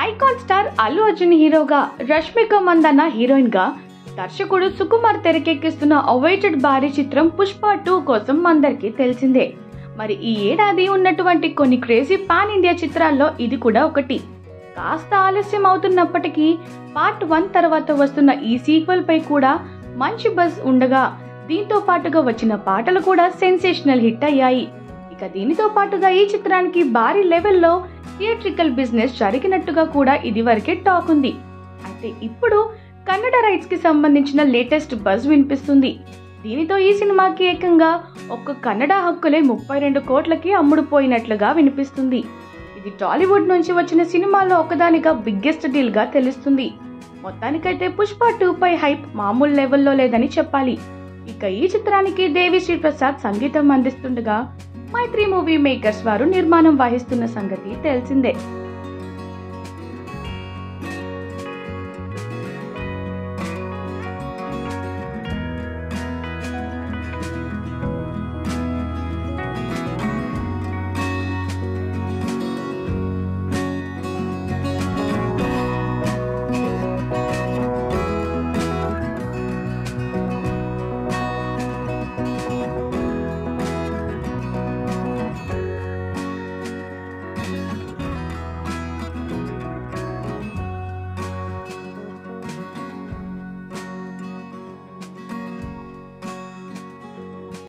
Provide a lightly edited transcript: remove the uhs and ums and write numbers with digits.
Icon star Allu Arjun హీరోగా, Rashmika Mandanna heroine గా దర్శకుడు సుకుమార్ తెరకెక్కిస్తున్న అవైటెడ్ భారీ చిత్రం పుష్ప 2 కోసం అందరికీ తెలిసిందే. మరి ఈ ఏడాది ఉన్నటువంటి కొన్ని క్రేజీ పాన్ ఇండియా చిత్రాల్లో ఇది కూడా ఒకటి. కాస్త ఆలస్యం అవుతున్నప్పటికీ పార్ట్ 1 తర్వాత వస్తున్న ఈ సీక్వెల్ పై కూడా మంచి బజ్ ఉండగా, దీంతో పాటుగా వచ్చిన పాటలు కూడా సెన్సేషనల్ హిట్ అయ్యాయి. ఇక దీనితో పాటుగా ఈ చిత్రానికి భారీ లెవెల్లో థియేట్రికల్ బిజినెస్ జరిగినట్టుగా కూడా ఇదివరకే టాక్ ఉంది. అయితే ఇప్పుడు కన్నడ రైట్స్ కి సంబంధించిన లేటెస్ట్ బజ్ వినిపిస్తుంది. దీనితో ఈ సినిమాకి ఏకంగా ఒక్క కన్నడ హక్కులే 32 కోట్లకి అమ్ముడుపోయినట్లుగా వినిపిస్తుంది. ఇది టాలీవుడ్ నుంచి వచ్చిన సినిమాలో ఒకదానిగా బిగ్గెస్ట్ డీల్ గా తెలుస్తుంది. మొత్తానికైతే పుష్ప 2 పై హైప్ మామూలు లెవెల్లో లేదని చెప్పాలి. ఇక ఈ చిత్రానికి దేవి శ్రీ ప్రసాద్ సంగీతం అందిస్తుండగా మైత్రి మూవీ మేకర్స్ వారు నిర్మాణం వహిస్తున్న సంగతి తెలిసిందే.